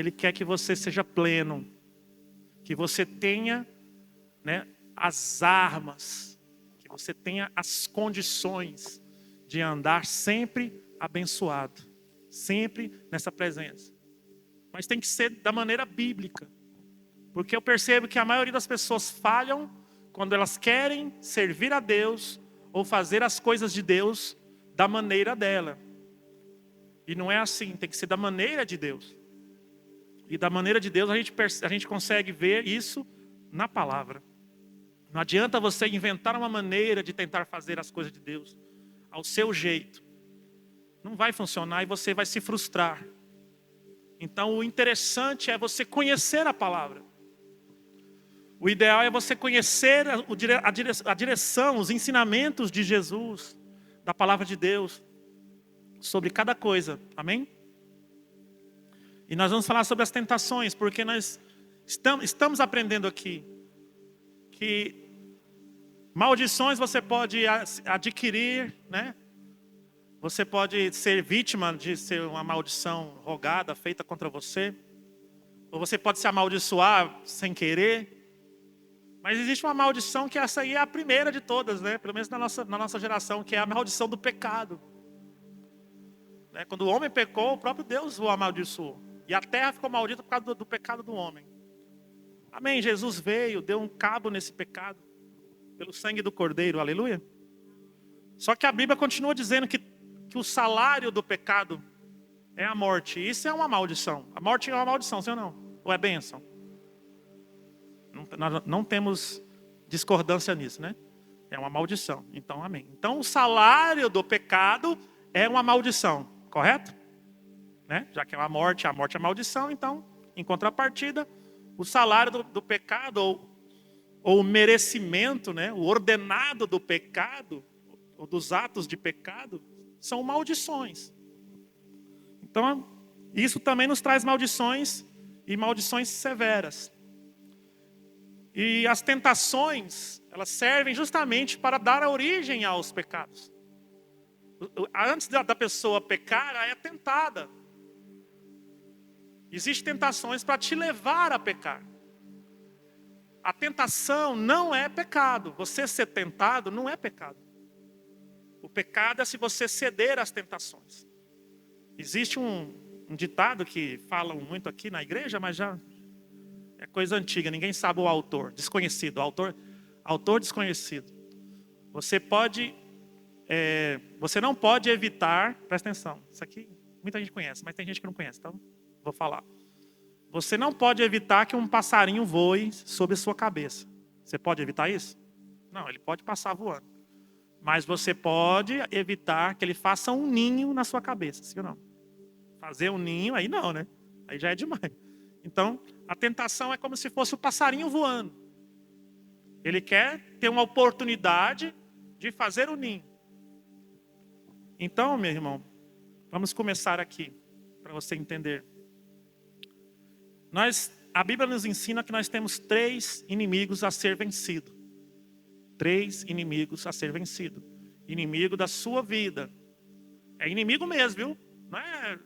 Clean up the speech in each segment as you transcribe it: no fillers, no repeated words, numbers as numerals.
Ele quer que você seja pleno, que você tenha, né, as armas, que você tenha as condições de andar sempre abençoado, sempre nessa presença. Mas tem que ser da maneira bíblica, porque eu percebo que a maioria das pessoas falham quando elas querem servir a Deus ou fazer as coisas de Deus da maneira dela. E não é assim, tem que ser da maneira de Deus. E da maneira de Deus a gente consegue ver isso na palavra. Não adianta você inventar uma maneira de tentar fazer as coisas de Deus ao seu jeito. Não vai funcionar e você vai se frustrar. Então o interessante é você conhecer a palavra. O ideal é você conhecer a direção, os ensinamentos de Jesus, da palavra de Deus, sobre cada coisa. Amém? E nós vamos falar sobre as tentações, porque nós estamos aprendendo aqui que maldições você pode adquirir, né? Você pode ser vítima de ser uma maldição rogada, feita contra você. Ou você pode se amaldiçoar sem querer. Mas existe uma maldição que essa aí é a primeira de todas, né? Pelo menos na nossa geração, que é a maldição do pecado. Né? Quando o homem pecou, o próprio Deus o amaldiçoou. E a terra ficou maldita por causa do pecado do homem. Amém? Jesus veio, deu um cabo nesse pecado. Pelo sangue do Cordeiro, aleluia. Só que a Bíblia continua dizendo que o salário do pecado é a morte. Isso é uma maldição. A morte é uma maldição, sim ou não? Ou é bênção? Nós não temos discordância nisso, né? É uma maldição. Então, amém. Então, o salário do pecado é uma maldição, correto? Né? Já que é a morte é maldição, então, em contrapartida, o salário do pecado, ou o merecimento, né? O ordenado do pecado, ou dos atos de pecado, são maldições. Então, isso também nos traz maldições, e maldições severas. E as tentações, elas servem justamente para dar origem aos pecados. Antes da pessoa pecar, ela é tentada. Existem tentações para te levar a pecar. A tentação não é pecado. Você ser tentado não é pecado. O pecado é se você ceder às tentações. Existe um ditado que falam muito aqui na igreja, mas já é coisa antiga, ninguém sabe o autor, desconhecido, autor desconhecido. Você não pode evitar, presta atenção, isso aqui muita gente conhece, mas tem gente que não conhece, então vou falar. Você não pode evitar que um passarinho voe sobre a sua cabeça. Você pode evitar isso? Não, ele pode passar voando. Mas você pode evitar que ele faça um ninho na sua cabeça, sim ou não? Fazer um ninho, aí não, né? Aí já é demais. Então, a tentação é como se fosse o passarinho voando. Ele quer ter uma oportunidade de fazer o ninho. Então, meu irmão, vamos começar aqui, para você entender. A Bíblia nos ensina que nós temos 3 inimigos a ser vencido. 3 inimigos a ser vencido. Inimigo da sua vida. É inimigo mesmo, viu? Não é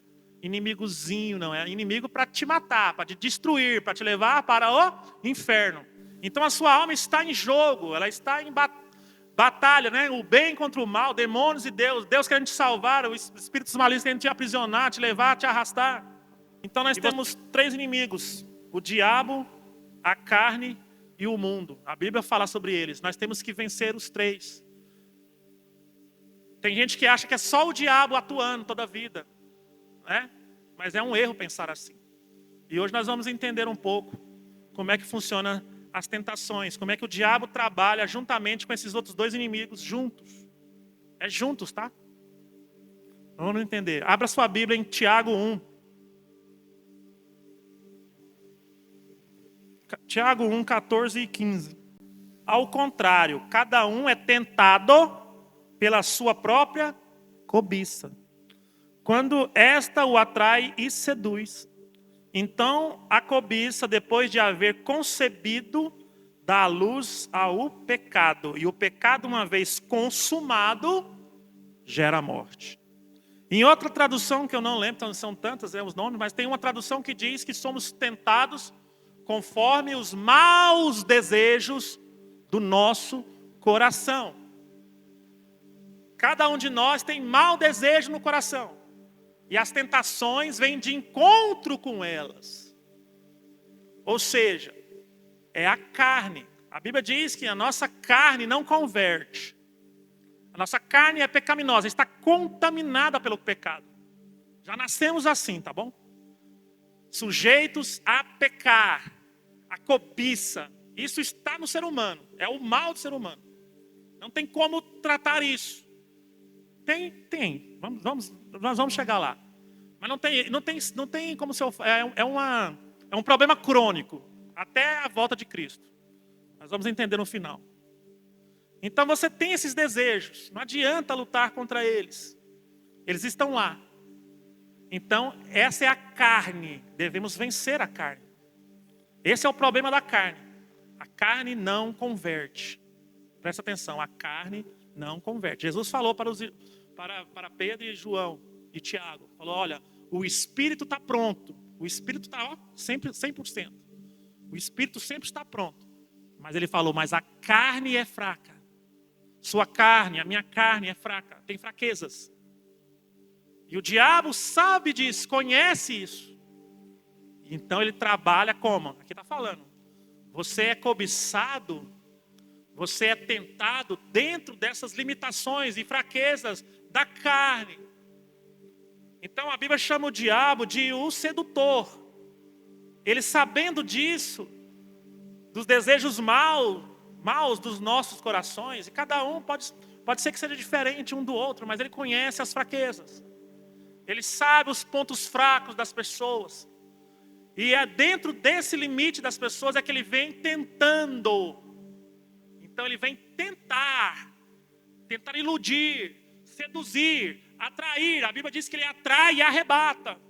inimigozinho, não. É inimigo para te matar, para te destruir, para te levar para o inferno. Então a sua alma está em jogo, ela está em batalha, né? O bem contra o mal, demônios e Deus. Deus querendo te salvar, os espíritos malignos querendo te aprisionar, te levar, te arrastar. Então nós temos 3 inimigos: o diabo, a carne e o mundo. A Bíblia fala sobre eles. Nós temos que vencer os 3. Tem gente que acha que é só o diabo atuando toda a vida, né? Mas é um erro pensar assim. E hoje nós vamos entender um pouco como é que funciona as tentações, como é que o diabo trabalha juntamente com esses outros 2 inimigos, juntos. É juntos, tá? Vamos entender. Abra sua Bíblia em Tiago 1. Tiago 1, 14 e 15. Ao contrário, cada um é tentado pela sua própria cobiça, quando esta o atrai e seduz. Então a cobiça, depois de haver concebido, dá luz ao pecado. E o pecado, uma vez consumado, gera morte. Em outra tradução, que eu não lembro, então são tantas os nomes, mas tem uma tradução que diz que somos tentados conforme os maus desejos do nosso coração. Cada um de nós tem mau desejo no coração. E as tentações vêm de encontro com elas. Ou seja, é a carne. A Bíblia diz que a nossa carne não converte. A nossa carne é pecaminosa, está contaminada pelo pecado. Já nascemos assim, tá bom? Sujeitos a pecar, a cobiça. Isso está no ser humano, é o mal do ser humano. Não tem como tratar isso. Tem. Nós vamos chegar lá. Mas não tem como ser. É um problema crônico até a volta de Cristo. Nós vamos entender no final. Então você tem esses desejos. Não adianta lutar contra eles. Eles estão lá. Então essa é a carne. Devemos vencer a carne. Esse é o problema da carne. A carne não converte. Presta atenção, a carne não converte. Jesus falou para Pedro e João e Tiago. Falou, olha, o espírito está pronto. O espírito está sempre 100%. O espírito sempre está pronto. Mas ele falou, mas a carne é fraca. Sua carne, a minha carne é fraca. Tem fraquezas. E o diabo sabe disso, conhece isso. Então ele trabalha como? Aqui está falando. Você é cobiçado, você é tentado dentro dessas limitações e fraquezas da carne. Então a Bíblia chama o diabo de o sedutor. Ele sabendo disso, dos desejos maus dos nossos corações, e cada um pode ser que seja diferente um do outro, mas ele conhece as fraquezas. Ele sabe os pontos fracos das pessoas. E é dentro desse limite das pessoas é que ele vem tentando. Então ele vem tentar iludir, seduzir, atrair. A Bíblia diz que ele atrai e arrebata.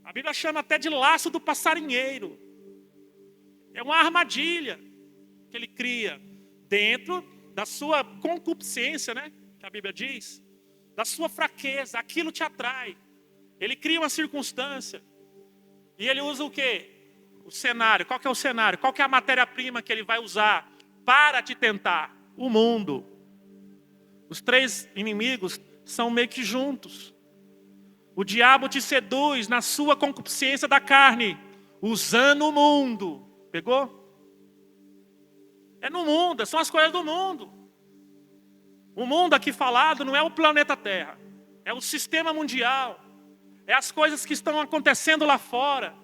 A Bíblia chama até de laço do passarinheiro. É uma armadilha que ele cria dentro da sua concupiscência, né? Que a Bíblia diz. Da sua fraqueza, aquilo te atrai. Ele cria uma circunstância. E ele usa o quê? O cenário. Qual que é o cenário? Qual que é a matéria-prima que ele vai usar para te tentar? O mundo. Os três inimigos são meio que juntos. O diabo te seduz na sua concupiscência da carne, usando o mundo. Pegou? É no mundo, são as coisas do mundo. O mundo aqui falado não é o planeta Terra. É o sistema mundial. É as coisas que estão acontecendo lá fora.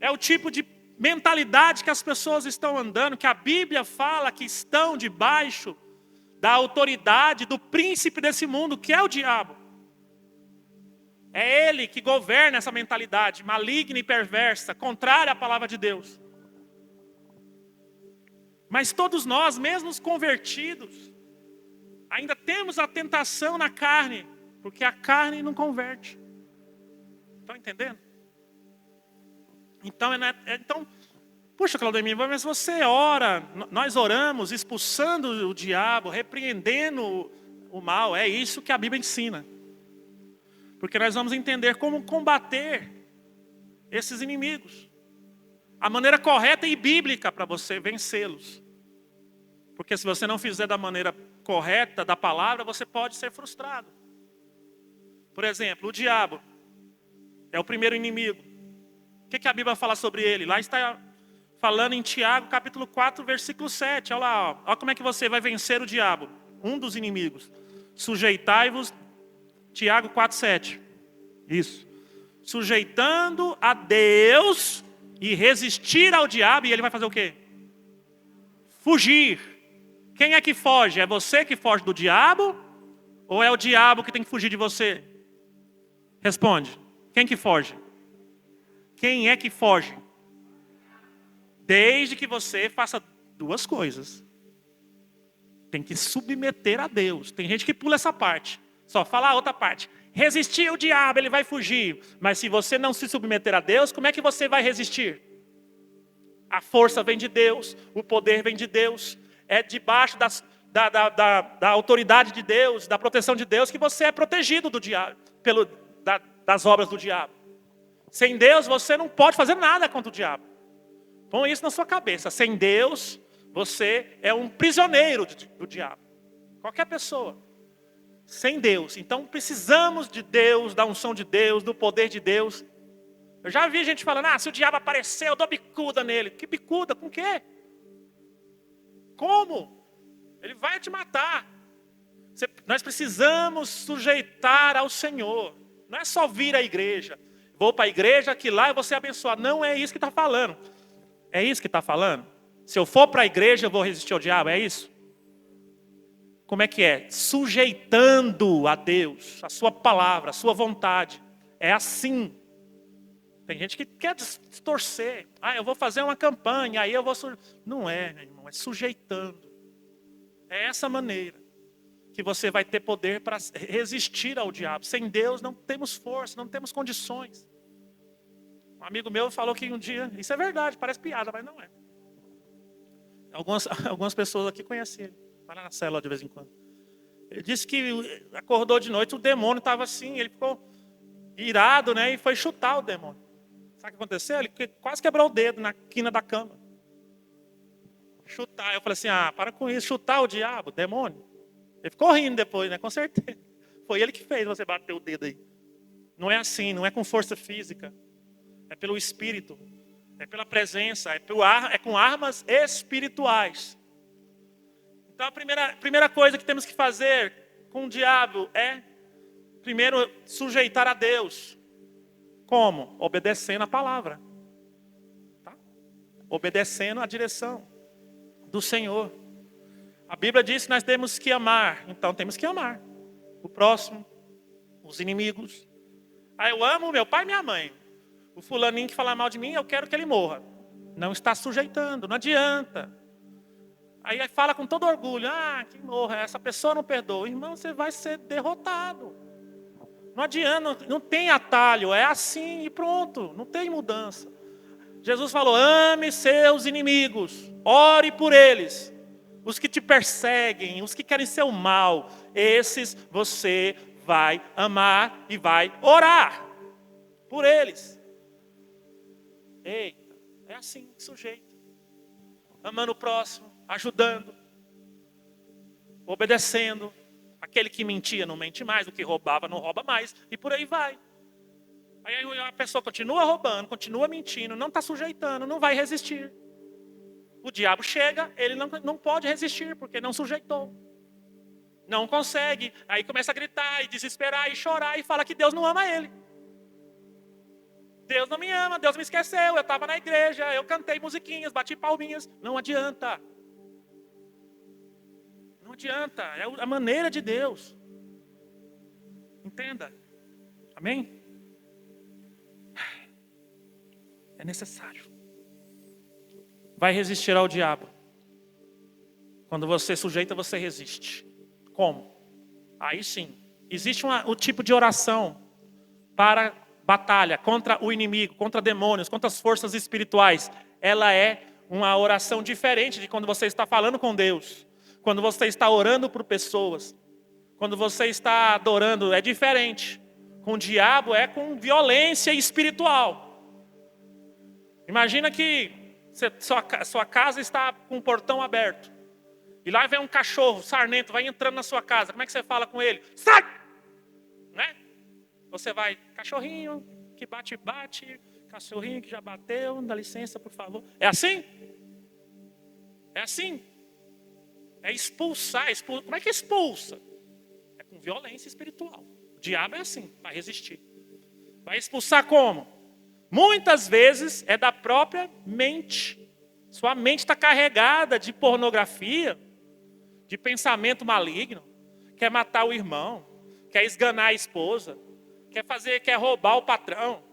É o tipo de mentalidade que as pessoas estão andando, que a Bíblia fala que estão debaixo da autoridade do príncipe desse mundo, que é o diabo. É ele que governa essa mentalidade maligna e perversa, contrária à palavra de Deus. Mas todos nós, mesmo os convertidos, ainda temos a tentação na carne, porque a carne não converte. Estão entendendo? Então, puxa, Claudemir, mas você ora, nós oramos expulsando o diabo, repreendendo o mal. É isso que a Bíblia ensina. Porque nós vamos entender como combater esses inimigos. A maneira correta e bíblica para você vencê-los. Porque se você não fizer da maneira correta da palavra, você pode ser frustrado. Por exemplo, o diabo é o primeiro inimigo. O que a Bíblia fala sobre ele? Lá está falando em Tiago, capítulo 4, versículo 7. Olha lá, ó. Olha como é que você vai vencer o diabo. Um dos inimigos. Sujeitai-vos, Tiago 4, 7. Isso. Sujeitando a Deus e resistir ao diabo. E ele vai fazer o quê? Fugir. Quem é que foge? É você que foge do diabo? Ou é o diabo que tem que fugir de você? Responde. Quem que foge? Quem é que foge? Desde que você faça duas coisas. Tem que submeter a Deus. Tem gente que pula essa parte. Só fala a outra parte. Resistir ao diabo, ele vai fugir. Mas se você não se submeter a Deus, como é que você vai resistir? A força vem de Deus. O poder vem de Deus. É debaixo da autoridade de Deus, da proteção de Deus, que você é protegido do diabo, das obras do diabo. Sem Deus, você não pode fazer nada contra o diabo. Põe isso na sua cabeça. Sem Deus, você é um prisioneiro do diabo. Qualquer pessoa. Sem Deus. Então, precisamos de Deus, da unção de Deus, do poder de Deus. Eu já vi gente falando, se o diabo aparecer, eu dou bicuda nele. Que bicuda? Com o quê? Como? Ele vai te matar. Nós precisamos sujeitar ao Senhor. Não é só vir à igreja. Vou para a igreja, que lá eu vou ser abençoado. Não é isso que está falando. É isso que está falando? Se eu for para a igreja, eu vou resistir ao diabo, é isso? Como é que é? Sujeitando a Deus, a sua palavra, a sua vontade. É assim. Tem gente que quer distorcer. Eu vou fazer uma campanha, aí eu vou... Não é, meu irmão, é sujeitando. É essa maneira que você vai ter poder para resistir ao diabo. Sem Deus não temos força, não temos condições. Um amigo meu falou que um dia... Isso é verdade, parece piada, mas não é. Algumas pessoas aqui conhecem ele. Vai lá na célula de vez em quando. Ele disse que acordou de noite, o demônio estava assim, ele ficou irado, né? E foi chutar o demônio. Sabe o que aconteceu? Ele quase quebrou o dedo na quina da cama. Chutar. Eu falei assim, para com isso, chutar o diabo, o demônio. Ele ficou rindo depois, né? Com certeza. Foi ele que fez você bater o dedo aí. Não é assim, não é com força física. É pelo Espírito. É pela presença. É com armas espirituais. Então a primeira coisa que temos que fazer com o diabo é, primeiro, sujeitar a Deus. Como? Obedecendo a palavra. Tá? Obedecendo a direção do Senhor. A Bíblia diz que nós temos que amar. Então temos que amar o próximo, os inimigos. Eu amo meu pai e minha mãe. O fulaninho que falar mal de mim, eu quero que ele morra. Não está sujeitando, não adianta. Aí fala com todo orgulho, que morra, essa pessoa não perdoa. Irmão, você vai ser derrotado. Não adianta, não tem atalho, é assim e pronto, não tem mudança. Jesus falou, ame seus inimigos, ore por eles. Os que te perseguem, os que querem seu mal, esses você vai amar e vai orar por eles. Eita, é assim, sujeito. Amando o próximo, ajudando, obedecendo. Aquele que mentia não mente mais, o que roubava não rouba mais, e por aí vai. Aí a pessoa continua roubando, continua mentindo, não está sujeitando, não vai resistir. O diabo chega, ele não pode resistir, porque não sujeitou. Não consegue, aí começa a gritar, e desesperar, e chorar, e fala que Deus não ama ele. Deus não me ama, Deus me esqueceu, eu estava na igreja, eu cantei musiquinhas, bati palminhas. Não adianta. Não adianta, é a maneira de Deus. Entenda. Amém? É necessário. Vai resistir ao diabo. Quando você sujeita, você resiste. Como? Aí sim. Existe um tipo de oração para batalha contra o inimigo, contra demônios, contra as forças espirituais. Ela é uma oração diferente de quando você está falando com Deus. Quando você está orando por pessoas. Quando você está adorando, é diferente. Com o diabo é com violência espiritual. Imagina que sua casa está com o portão aberto. E lá vem um cachorro sarnento, vai entrando na sua casa. Como é que você fala com ele? Sai! Né? Você vai, cachorrinho que bate, cachorrinho que já bateu, dá licença, por favor. É assim? É assim? É expulsar. Como é que expulsa? É com violência espiritual. O diabo é assim, vai resistir. Vai expulsar como? Muitas vezes é da própria mente. Sua mente está carregada de pornografia, de pensamento maligno. Quer matar o irmão, quer esganar a esposa, quer roubar o patrão.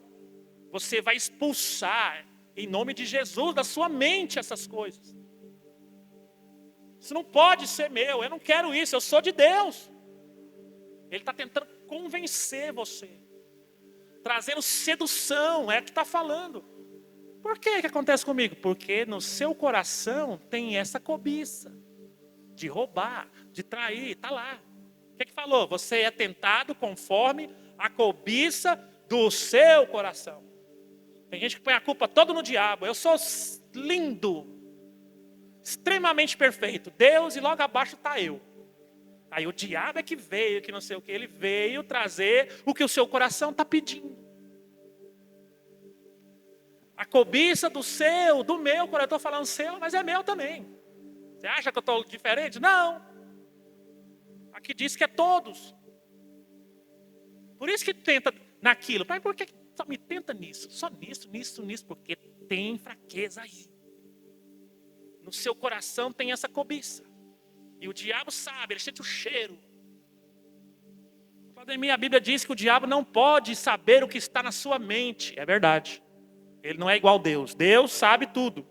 Você vai expulsar, em nome de Jesus, da sua mente essas coisas. Isso não pode ser meu, eu não quero isso, eu sou de Deus. Ele está tentando convencer você, trazendo sedução, é o que está falando. Por que acontece comigo? Porque no seu coração tem essa cobiça de roubar, de trair, está lá. O que falou? Você é tentado conforme a cobiça do seu coração. Tem gente que põe a culpa toda no diabo. Eu sou lindo, extremamente perfeito. Deus, e logo abaixo está eu. Aí o diabo é que veio, que não sei o que. Ele veio trazer o que o seu coração está pedindo. A cobiça do meu coração. Eu estou falando seu, mas é meu também. Você acha que eu estou diferente? Não. Aqui diz que é todos. Por isso que tenta naquilo. Mas por que só me tenta nisso? Só nisso, porque tem fraqueza aí. No seu coração tem essa cobiça. E o diabo sabe, ele sente o cheiro. A Bíblia diz que o diabo não pode saber o que está na sua mente. É verdade. Ele não é igual a Deus. Deus sabe tudo.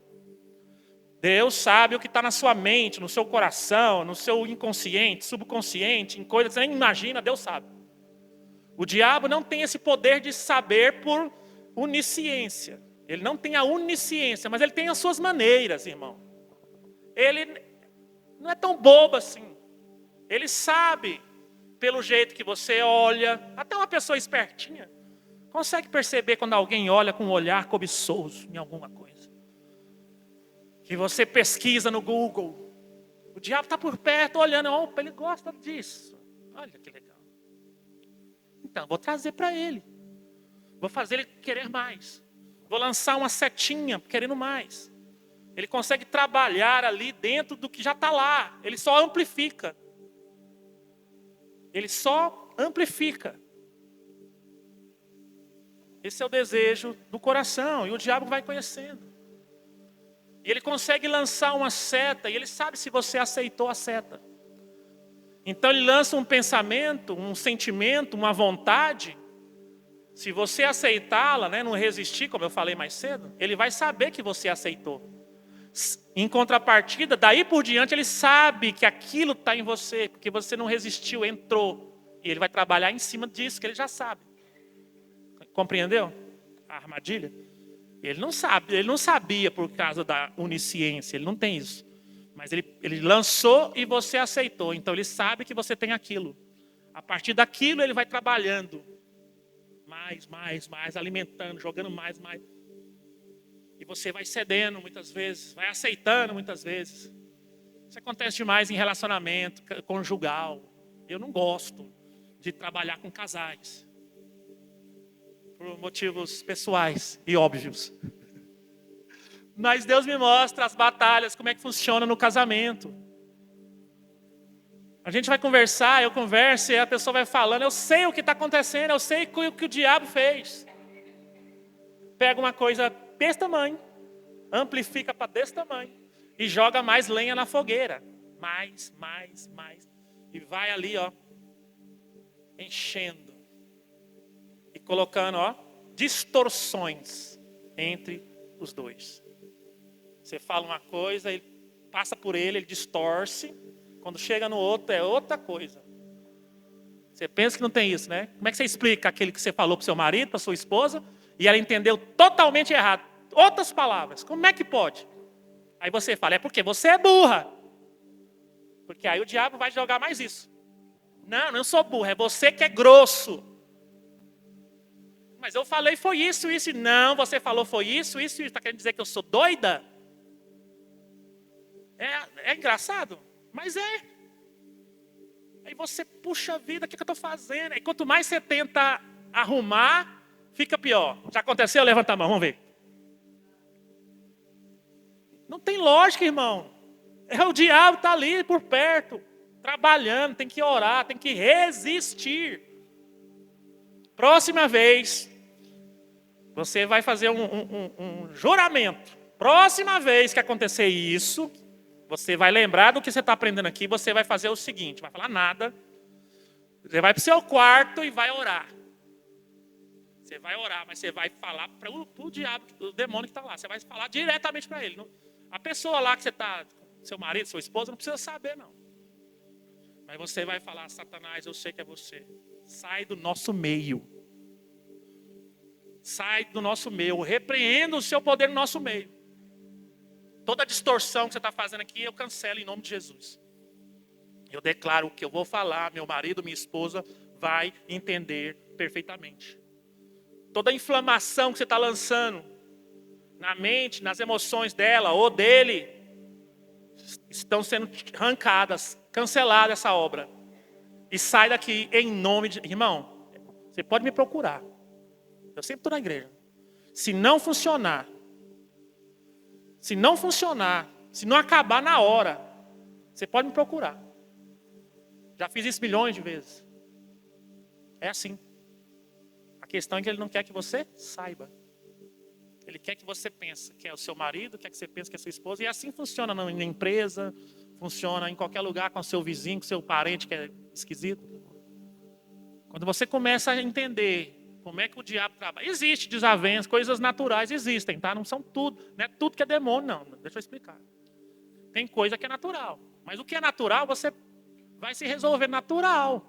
Deus sabe o que está na sua mente, no seu coração, no seu inconsciente, subconsciente, em coisas que você nem imagina, Deus sabe. O diabo não tem esse poder de saber por onisciência. Ele não tem a onisciência, mas ele tem as suas maneiras, irmão. Ele não é tão bobo assim. Ele sabe, pelo jeito que você olha, até uma pessoa espertinha consegue perceber quando alguém olha com um olhar cobiçoso em alguma coisa. Que você pesquisa no Google. O diabo está por perto olhando. Opa, ele gosta disso. Olha que legal. Então, vou trazer para ele. Vou fazer ele querer mais. Vou lançar uma setinha querendo mais. Ele consegue trabalhar ali dentro do que já está lá. Ele só amplifica. Ele só amplifica. Esse é o desejo do coração. E o diabo vai conhecendo. E ele consegue lançar uma seta. E ele sabe se você aceitou a seta. Então ele lança um pensamento, um sentimento, uma vontade. Se você aceitá-la, não resistir, como eu falei mais cedo, ele vai saber que você aceitou. Em contrapartida, daí por diante, ele sabe que aquilo está em você, porque você não resistiu, entrou. E ele vai trabalhar em cima disso, que ele já sabe. Compreendeu a armadilha? Ele não sabia por causa da onisciência, ele não tem isso. Mas ele lançou e você aceitou. Então ele sabe que você tem aquilo. A partir daquilo ele vai trabalhando. Mais, alimentando, jogando mais. E você vai cedendo muitas vezes, vai aceitando muitas vezes. Isso acontece demais em relacionamento conjugal. Eu não gosto de trabalhar com casais. Por motivos pessoais e óbvios. Mas Deus me mostra as batalhas, como é que funciona no casamento. A gente vai conversar, eu converso e a pessoa vai falando, eu sei o que está acontecendo, eu sei o que o diabo fez. Pega uma coisa desse tamanho, amplifica para desse tamanho e joga mais lenha na fogueira. Mais. E vai ali, enchendo. E colocando, distorções entre os dois. Você fala uma coisa, ele passa por ele distorce. Quando chega no outro, é outra coisa. Você pensa que não tem isso, né? Como é que você explica aquele que você falou para o seu marido, para sua esposa, e ela entendeu totalmente errado? Outras palavras. Como é que pode? Aí você fala, é porque você é burra. Porque aí o diabo vai jogar mais isso. Não sou burra, é você que é grosso. Mas eu falei foi isso. Não, você falou foi isso. Está querendo dizer que eu sou doida? É engraçado, mas é. Aí você, puxa vida, o que eu estou fazendo? Aí quanto mais você tenta arrumar, fica pior. Já aconteceu? Levanta a mão, vamos ver. Não tem lógica, irmão. O diabo está ali por perto, trabalhando, tem que orar, tem que resistir. Próxima vez, você vai fazer um juramento. Próxima vez que acontecer isso, você vai lembrar do que você está aprendendo aqui, você vai fazer o seguinte, vai falar nada. Você vai para o seu quarto e vai orar. Você vai orar, mas você vai falar para o diabo, o demônio que está lá. Você vai falar diretamente para ele. A pessoa lá que você está, seu marido, sua esposa, não precisa saber, não. Mas você vai falar, Satanás, eu sei que é você. Sai do nosso meio. Sai do nosso meio. Repreenda o seu poder no nosso meio. Toda distorção que você está fazendo aqui, eu cancelo em nome de Jesus. Eu declaro o que eu vou falar, meu marido, minha esposa vai entender perfeitamente. Toda a inflamação que você está lançando na mente, nas emoções dela ou dele, estão sendo arrancadas, cancelada essa obra. E sai daqui em nome de... Irmão, você pode me procurar. Eu sempre estou na igreja. Se não funcionar, se não acabar na hora, você pode me procurar. Já fiz isso milhões de vezes. É assim. A questão é que ele não quer que você saiba. Ele quer que você pense que é o seu marido, quer que você pense que é a sua esposa. E assim funciona na empresa, funciona em qualquer lugar com o seu vizinho, com o seu parente que é esquisito. Quando você começa a entender como é que o diabo trabalha. Existe desavenças, coisas naturais existem, tá? Não são tudo, não é tudo que é demônio, não. Deixa eu explicar. Tem coisa que é natural. Mas o que é natural, você vai se resolver natural.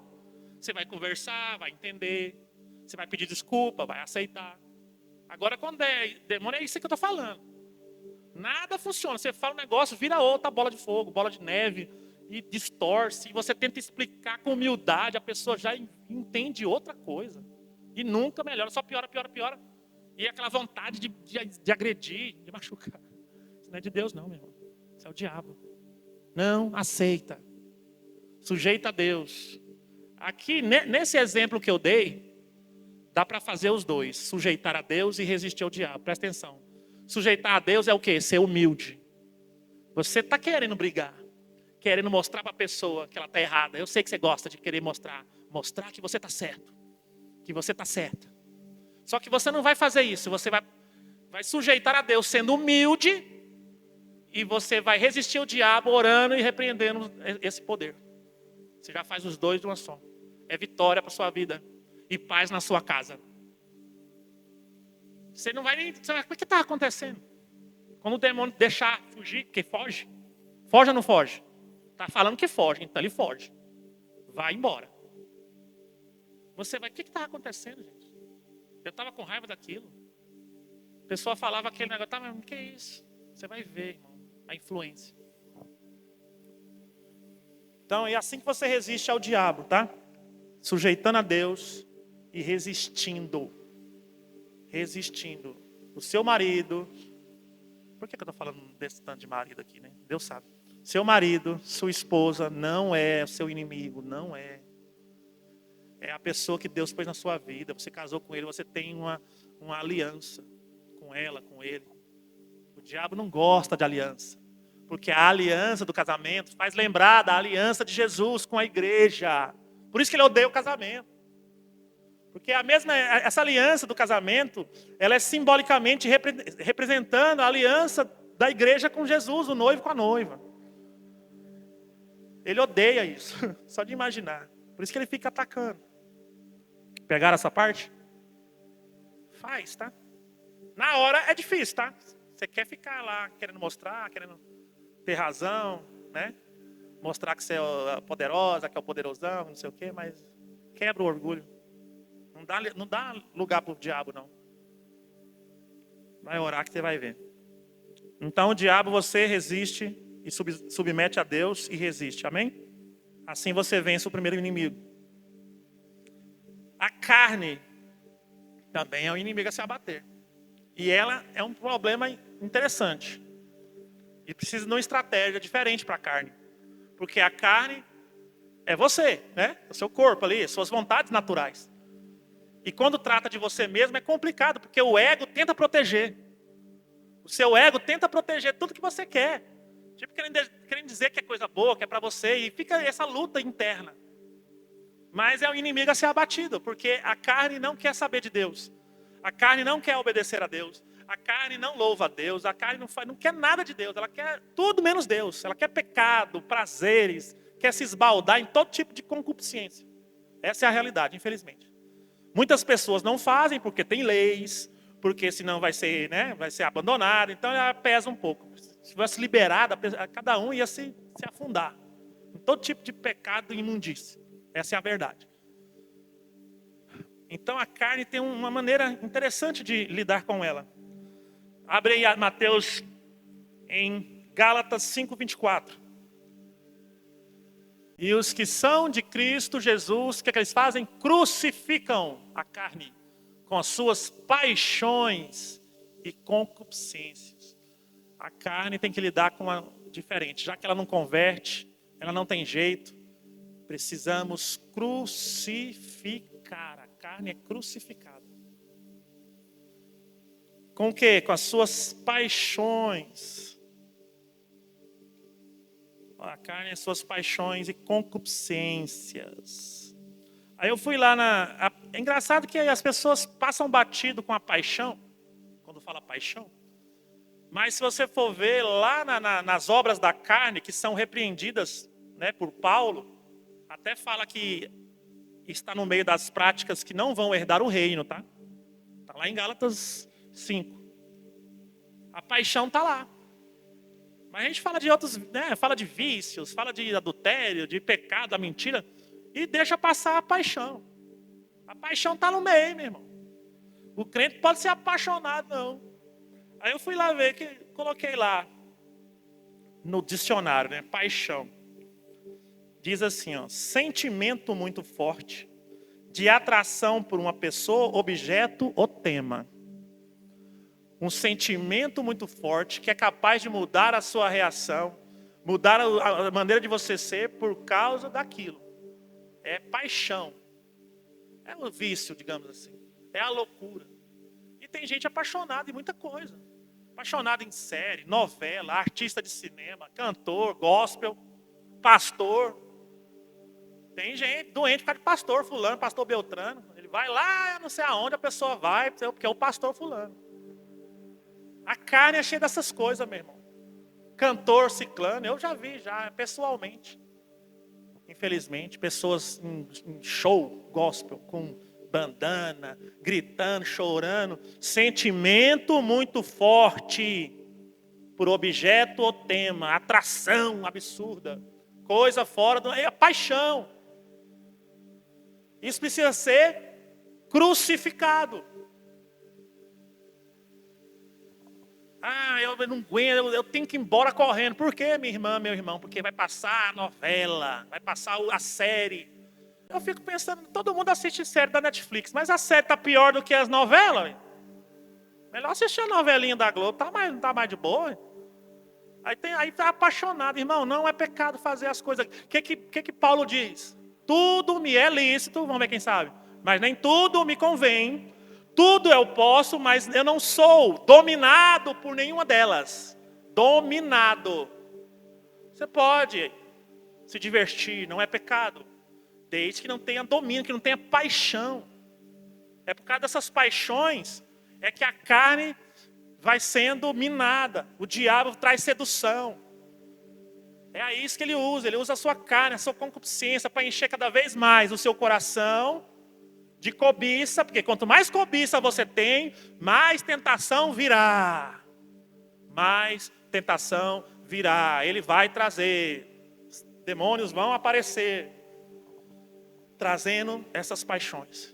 Você vai conversar, vai entender. Você vai pedir desculpa, vai aceitar. Agora, quando é demônio, é isso que eu estou falando. Nada funciona. Você fala um negócio, vira outra bola de fogo, bola de neve, e distorce. E você tenta explicar com humildade, a pessoa já entende outra coisa. E nunca melhora, só piora, piora, piora. E aquela vontade de agredir, de machucar. Isso não é de Deus, não, meu irmão. Isso é o diabo. Não aceita. Sujeita a Deus. Aqui, nesse exemplo que eu dei, dá para fazer os dois. Sujeitar a Deus e resistir ao diabo. Presta atenção. Sujeitar a Deus é o quê? Ser humilde. Você está querendo brigar. Querendo mostrar para a pessoa que ela está errada. Eu sei que você gosta de querer mostrar. Mostrar que você está certo. Que você está certa. Só que você não vai fazer isso. Você vai sujeitar a Deus sendo humilde. E você vai resistir ao diabo orando e repreendendo esse poder. Você já faz os dois de uma só. É vitória para a sua vida. E paz na sua casa. Você não vai nem... O que está acontecendo? Quando o demônio deixar fugir, porque foge. Foge ou não foge? Está falando que foge, então ele foge. Vai embora. Você vai... O que está acontecendo, gente? Eu estava com raiva daquilo. A pessoa falava aquele negócio. Tá, mas o que é isso? Você vai ver, irmão. A influência. Então, é assim que você resiste ao diabo, tá? Sujeitando a Deus e resistindo. Resistindo. O seu marido... Por que eu estou falando desse tanto de marido aqui, né? Deus sabe. Seu marido, sua esposa, não é o seu inimigo, não é. É a pessoa que Deus pôs na sua vida. Você casou com ele, você tem uma aliança com ela, com ele. O diabo não gosta de aliança. Porque a aliança do casamento faz lembrar da aliança de Jesus com a igreja. Por isso que ele odeia o casamento. Porque essa aliança do casamento, ela é simbolicamente representando a aliança da igreja com Jesus, o noivo com a noiva. Ele odeia isso, só de imaginar. Por isso que ele fica atacando. Pegaram essa parte? Faz, tá? Na hora é difícil, tá? Você quer ficar lá querendo mostrar, querendo ter razão, né? Mostrar que você é poderosa, que é o poderosão, não sei o quê, mas quebra o orgulho. Não dá lugar para o diabo, não. Vai orar que você vai ver. Então o diabo você resiste e submete a Deus e resiste, amém? Assim você vence o primeiro inimigo. A carne também é um inimigo a se abater. E ela é um problema interessante. E precisa de uma estratégia diferente para a carne. Porque a carne é você, né? O seu corpo ali, suas vontades naturais. E quando trata de você mesmo é complicado, porque o ego tenta proteger. O seu ego tenta proteger tudo que você quer. Tipo, querendo dizer que é coisa boa, que é para você. E fica essa luta interna. Mas é o inimigo a ser abatido, porque a carne não quer saber de Deus. A carne não quer obedecer a Deus. A carne não louva a Deus. A carne não quer nada de Deus. Ela quer tudo menos Deus. Ela quer pecado, prazeres, quer se esbaldar em todo tipo de concupiscência. Essa é a realidade, infelizmente. Muitas pessoas não fazem porque tem leis, porque senão vai ser abandonado. Então ela pesa um pouco. Se fosse liberada, cada um ia se afundar em todo tipo de pecado e imundícia. Essa é a verdade. Então a carne tem uma maneira interessante de lidar com ela. Abre aí Mateus em Gálatas 5:24. E os que são de Cristo Jesus, o que é que eles fazem? Crucificam a carne com as suas paixões e concupiscências. A carne tem que lidar com uma diferente. Já que ela não converte, ela não tem jeito, precisamos crucificar. A carne é crucificada. Com o quê? Com as suas paixões. A carne é suas paixões e concupiscências. Aí eu fui lá É engraçado que as pessoas passam batido com a paixão, quando fala paixão. Mas se você for ver lá nas obras da carne, que são repreendidas, né, por Paulo, até fala que está no meio das práticas que não vão herdar o reino, tá? Está lá em Gálatas 5. A paixão está lá. Mas a gente fala de outros, né? Fala de vícios, fala de adultério, de pecado, da mentira, e deixa passar a paixão. A paixão está no meio, meu irmão. O crente pode ser apaixonado, não. Aí eu fui lá ver, coloquei lá no dicionário, né? Paixão. Diz assim, ó, sentimento muito forte de atração por uma pessoa, objeto ou tema. Um sentimento muito forte que é capaz de mudar a sua reação, mudar a maneira de você ser por causa daquilo. É paixão. É o vício, digamos assim. É a loucura. E tem gente apaixonada em muita coisa. Apaixonada em série, novela, artista de cinema, cantor, gospel, pastor. Tem gente doente por causa de pastor fulano, pastor Beltrano. Ele vai lá, não sei aonde a pessoa vai, porque é o pastor fulano. A carne é cheia dessas coisas, meu irmão. Cantor ciclano, eu já vi, pessoalmente. Infelizmente, pessoas em show gospel, com bandana, gritando, chorando. Sentimento muito forte por objeto ou tema. Atração absurda. Coisa fora do... É a paixão. Isso precisa ser crucificado. Eu não aguento, eu tenho que ir embora correndo. Por quê, minha irmã, meu irmão? Porque vai passar a novela, vai passar a série. Eu fico pensando, todo mundo assiste série da Netflix, mas a série tá pior do que as novelas. Melhor assistir a novelinha da Globo, não tá mais de boa. Aí tá apaixonado, irmão, não é pecado fazer as coisas. O que Paulo diz? Tudo me é lícito, vamos ver quem sabe, mas nem tudo me convém. Tudo eu posso, mas eu não sou dominado por nenhuma delas. Dominado. Você pode se divertir, não é pecado. Desde que não tenha domínio, que não tenha paixão. É por causa dessas paixões é que a carne vai sendo minada. O diabo traz sedução. É a isso que ele usa a sua carne, a sua concupiscência para encher cada vez mais o seu coração de cobiça, porque quanto mais cobiça você tem, mais tentação virá. Mais tentação virá. Ele vai trazer. Os demônios vão aparecer, trazendo essas paixões.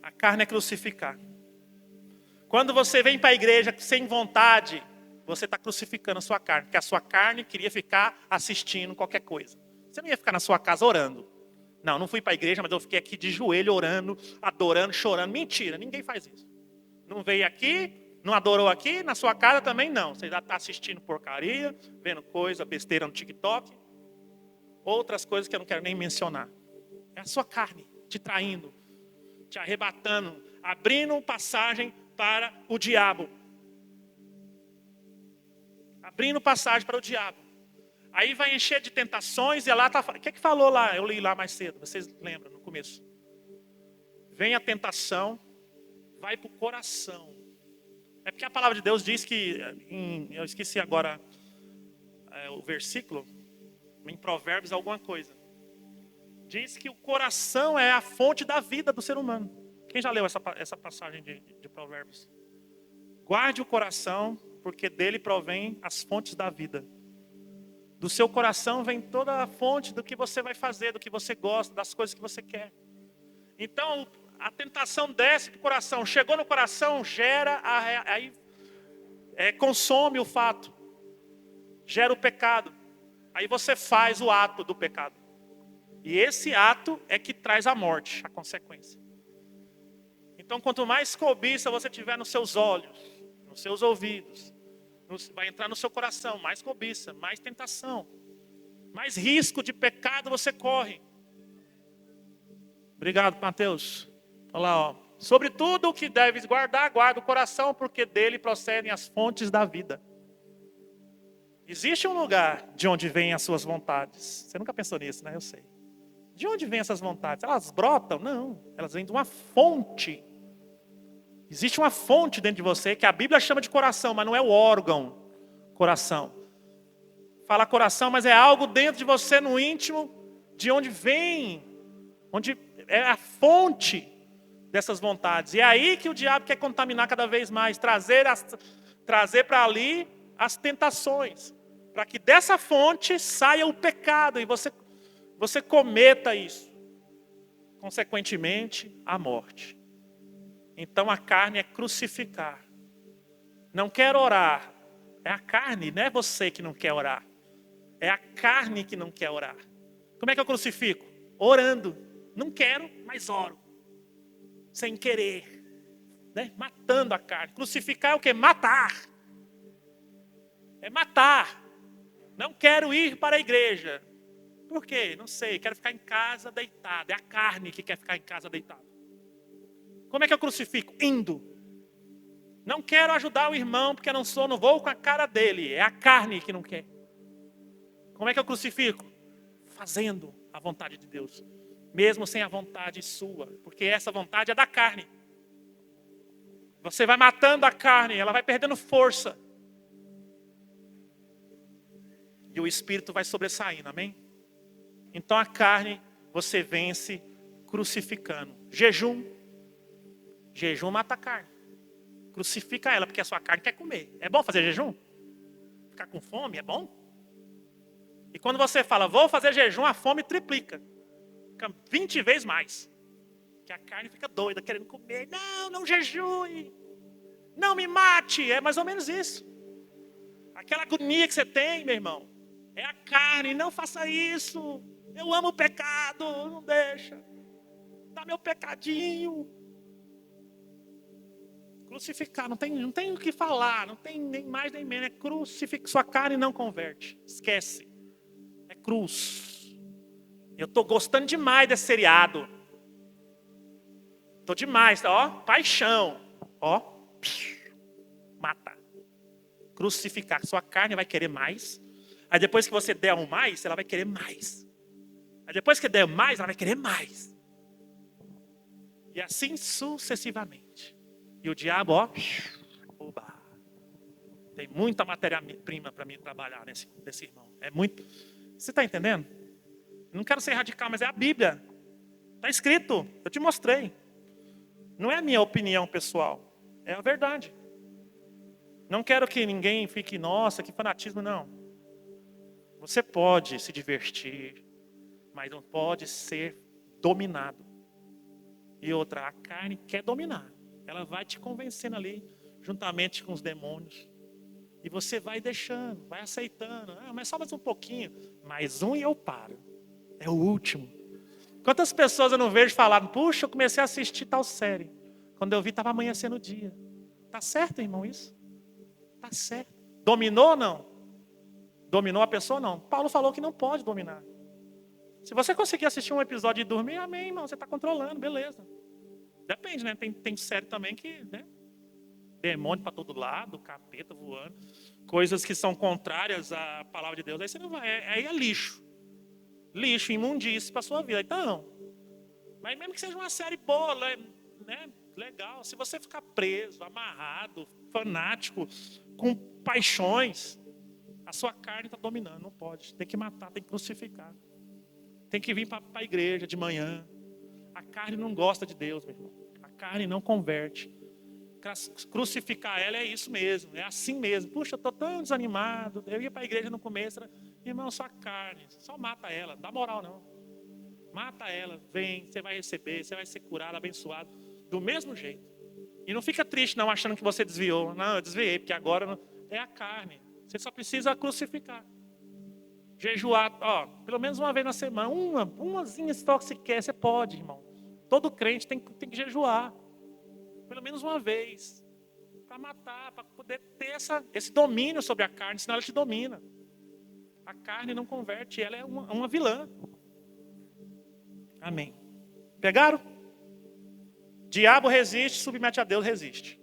A carne é crucificar. Quando você vem para a igreja sem vontade, você está crucificando a sua carne, porque a sua carne queria ficar assistindo qualquer coisa. Você não ia ficar na sua casa orando. Não fui para a igreja, mas eu fiquei aqui de joelho orando, adorando, chorando. Mentira, ninguém faz isso. Não veio aqui, não adorou aqui, na sua casa também não. Você já está assistindo porcaria, vendo coisa, besteira no TikTok. Outras coisas que eu não quero nem mencionar. É a sua carne te traindo, te arrebatando, abrindo passagem para o diabo. Abrindo passagem para o diabo. Aí vai encher de tentações e lá está... O que falou lá? Eu li lá mais cedo, vocês lembram no começo. Vem a tentação, vai para o coração. É porque a palavra de Deus diz que... eu esqueci agora o versículo. Em Provérbios alguma coisa. Diz que o coração é a fonte da vida do ser humano. Quem já leu essa passagem de Provérbios? Guarde o coração, porque dele provém as fontes da vida. Do seu coração vem toda a fonte do que você vai fazer, do que você gosta, das coisas que você quer. Então, a tentação desce para o coração. Chegou no coração, gera, consome o fato. Gera o pecado. Aí você faz o ato do pecado. E esse ato é que traz a morte, a consequência. Então, quanto mais cobiça você tiver nos seus olhos, nos seus ouvidos, vai entrar no seu coração, mais cobiça, mais tentação, mais risco de pecado você corre. Obrigado, Mateus. Olha lá, ó. Sobretudo o que deves guardar, guarda o coração, porque dele procedem as fontes da vida. Existe um lugar de onde vêm as suas vontades. Você nunca pensou nisso, né? Eu sei. De onde vêm essas vontades? Elas brotam? Não. Elas vêm de uma fonte. Existe uma fonte dentro de você que a Bíblia chama de coração, mas não é o órgão coração. Fala coração, mas é algo dentro de você, no íntimo, de onde vem, onde é a fonte dessas vontades. E é aí que o diabo quer contaminar cada vez mais, trazer para ali as tentações, para que dessa fonte saia o pecado e você cometa isso. Consequentemente, a morte. Então a carne é crucificar. Não quer orar. É a carne, não é você que não quer orar. É a carne que não quer orar. Como é que eu crucifico? Orando. Não quero, mas oro. Sem querer. Né? Matando a carne. Crucificar é o quê? Matar. É matar. Não quero ir para a igreja. Por quê? Não sei. Quero ficar em casa deitado. É a carne que quer ficar em casa deitado. Como é que eu crucifico? Indo. Não quero ajudar o irmão porque não vou com a cara dele. É a carne que não quer. Como é que eu crucifico? Fazendo a vontade de Deus. Mesmo sem a vontade sua. Porque essa vontade é da carne. Você vai matando a carne, ela vai perdendo força. E o espírito vai sobressaindo, amém? Então a carne você vence crucificando. Jejum. Jejum mata a carne. Crucifica ela, porque a sua carne quer comer. É bom fazer jejum? Ficar com fome é bom? E quando você fala, vou fazer jejum, a fome triplica. Fica 20 vezes mais. Que a carne fica doida, querendo comer. Não jejue. Não me mate. É mais ou menos isso. Aquela agonia que você tem, meu irmão. É a carne, não faça isso. Eu amo o pecado, não deixa. Dá meu pecadinho. Crucificar, não tem o que falar, não tem nem mais nem menos. É crucificar. Sua carne não converte. Esquece. É cruz. Eu estou gostando demais desse seriado. Estou demais, ó. Paixão. Ó. Mata. Crucificar. Sua carne vai querer mais. Aí depois que você der um mais, ela vai querer mais. Aí depois que der mais, ela vai querer mais. E assim sucessivamente. E o diabo, ó. Oba. Tem muita matéria-prima para mim trabalhar nesse irmão. É muito. Você está entendendo? Não quero ser radical, mas é a Bíblia. Está escrito. Eu te mostrei. Não é a minha opinião pessoal. É a verdade. Não quero que ninguém fique, nossa, que fanatismo, não. Você pode se divertir, mas não pode ser dominado. E outra, a carne quer dominar. Ela vai te convencendo ali, juntamente com os demônios. E você vai deixando, vai aceitando. Mas só mais um pouquinho. Mais um e eu paro. É o último. Quantas pessoas eu não vejo falando, puxa, eu comecei a assistir tal série. Quando eu vi, estava amanhecendo o dia. Tá certo, irmão, isso? Tá certo. Dominou ou não? Dominou a pessoa ou não? Paulo falou que não pode dominar. Se você conseguir assistir um episódio e dormir, amém, irmão, você está controlando, beleza. Depende, né? Tem série também que, né? Demônio para todo lado, capeta voando, coisas que são contrárias à palavra de Deus, aí você não vai, aí é lixo. Lixo, imundície para a sua vida. Então, mas mesmo que seja uma série boa, né? Legal, se você ficar preso, amarrado, fanático, com paixões, a sua carne está dominando, não pode. Tem que matar, tem que crucificar. Tem que vir para a igreja de manhã. A carne não gosta de Deus, meu irmão. A carne não converte. Crucificar ela é isso mesmo, é assim mesmo. Puxa, eu estou tão desanimado. Eu ia para a igreja no começo. Irmão, sua carne, só mata ela, não dá moral não. Mata ela, vem, você vai receber, você vai ser curado, abençoado, do mesmo jeito. E não fica triste não, achando que você desviou. Não, eu desviei, porque agora é a carne. Você só precisa crucificar. Jejuar, ó, pelo menos uma vez na semana. Umazinha só que você quer, você pode, irmão. Todo crente tem que jejuar. Pelo menos uma vez. Para matar, para poder ter esse domínio sobre a carne, senão ela te domina. A carne não converte, ela é uma vilã. Amém. Pegaram? Diabo resiste, submete a Deus, resiste.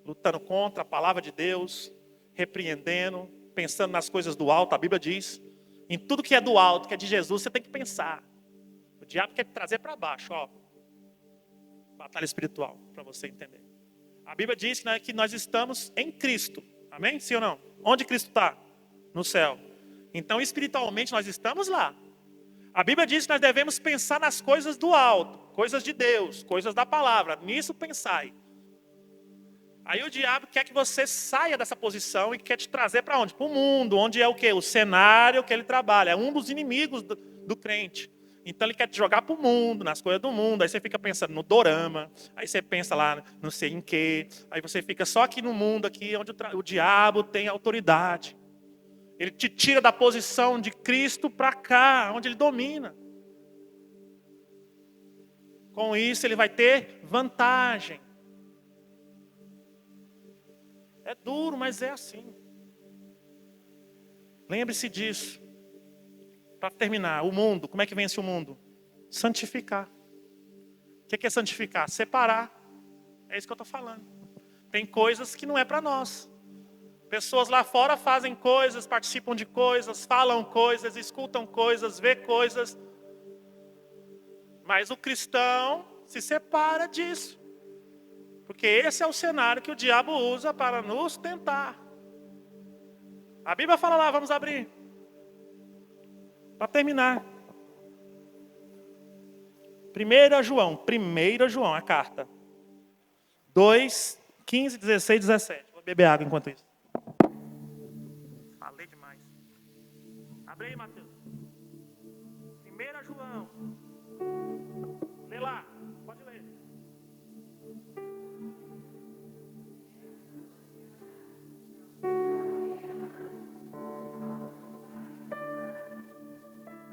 Lutando contra a palavra de Deus, repreendendo, pensando nas coisas do alto. A Bíblia diz, em tudo que é do alto, que é de Jesus, você tem que pensar. O diabo quer te trazer para baixo, ó. Batalha espiritual, para você entender. A Bíblia diz que nós estamos em Cristo. Amém? Sim ou não? Onde Cristo está? No céu. Então, espiritualmente, nós estamos lá. A Bíblia diz que nós devemos pensar nas coisas do alto, coisas de Deus, coisas da palavra. Nisso pensai. Aí o diabo quer que você saia dessa posição e quer te trazer para onde? Para o mundo, onde é o quê? O cenário que ele trabalha. É um dos inimigos do crente. Então ele quer te jogar para o mundo, nas coisas do mundo. Aí você fica pensando no dorama. Aí você pensa lá, não sei em quê. Aí você fica só aqui no mundo, aqui onde o diabo tem autoridade. Ele te tira da posição de Cristo para cá, onde ele domina. Com isso ele vai ter vantagem. É duro, mas é assim. Lembre-se disso. Para terminar, o mundo, como é que vence o mundo? Santificar. O que é santificar? Separar. É isso que eu estou falando. Tem coisas que não é para nós. Pessoas lá fora fazem coisas, participam de coisas, falam coisas, escutam coisas, vê coisas. Mas o cristão se separa disso. Porque esse é o cenário que o diabo usa para nos tentar. A Bíblia fala lá, vamos abrir. Para terminar. 1 João, a carta. 2, 15, 16, 17. Vou beber água enquanto isso. Falei demais. Abre aí, Mateus. 1 João. Lê lá. Pode ler.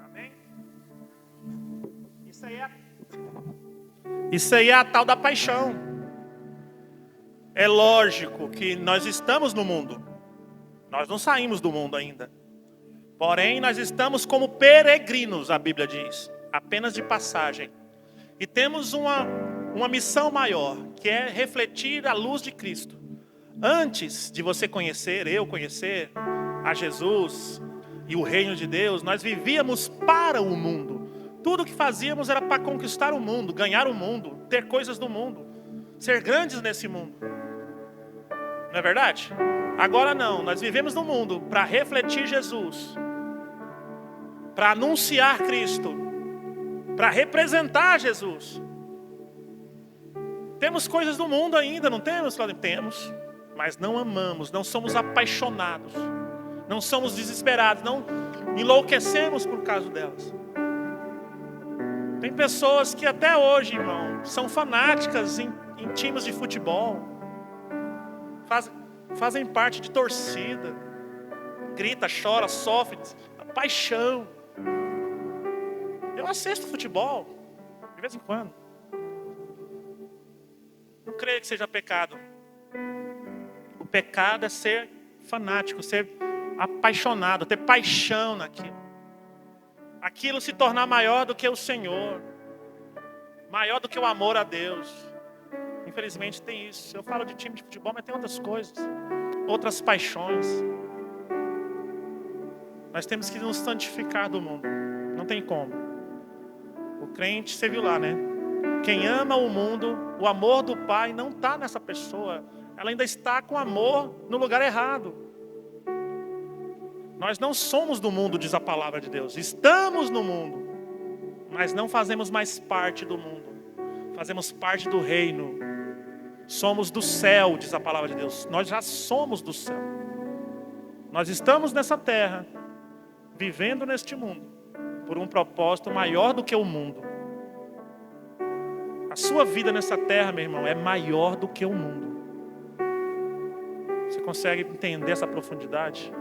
Amém? Isso aí é a tal da paixão. É lógico que nós estamos no mundo. Nós não saímos do mundo ainda. Porém, nós estamos como peregrinos, a Bíblia diz. Apenas de passagem. E temos uma missão maior, que é refletir a luz de Cristo. Antes de você conhecer, eu conhecer a Jesus e o reino de Deus, nós vivíamos para o mundo. Tudo que fazíamos era para conquistar o mundo, ganhar o mundo, ter coisas do mundo, ser grandes nesse mundo. Não é verdade? Agora não, nós vivemos no mundo para refletir Jesus, para anunciar Cristo, para representar Jesus. Temos coisas do mundo ainda, não temos? Temos, mas não amamos, não somos apaixonados, não somos desesperados, não enlouquecemos por causa delas. Tem pessoas que até hoje, irmão, são fanáticas em times de futebol, fazem parte de torcida, grita, chora, sofre, paixão. Eu assisto futebol, de vez em quando. Não creio que seja pecado. O pecado é ser fanático, ser apaixonado, ter paixão naquilo. Aquilo se tornar maior do que o Senhor, maior do que o amor a Deus. Infelizmente tem isso. Eu falo de time de futebol, mas tem outras coisas, outras paixões. Nós temos que nos santificar do mundo. Não tem como. O crente, você viu lá, né? Quem ama o mundo, o amor do Pai não está nessa pessoa. Ela ainda está com amor no lugar errado. Nós não somos do mundo, diz a palavra de Deus. Estamos no mundo, mas não fazemos mais parte do mundo. Fazemos parte do reino. Somos do céu, diz a palavra de Deus. Nós já somos do céu. Nós estamos nessa terra, vivendo neste mundo, por um propósito maior do que o mundo. A sua vida nessa terra, meu irmão, é maior do que o mundo. Você consegue entender essa profundidade?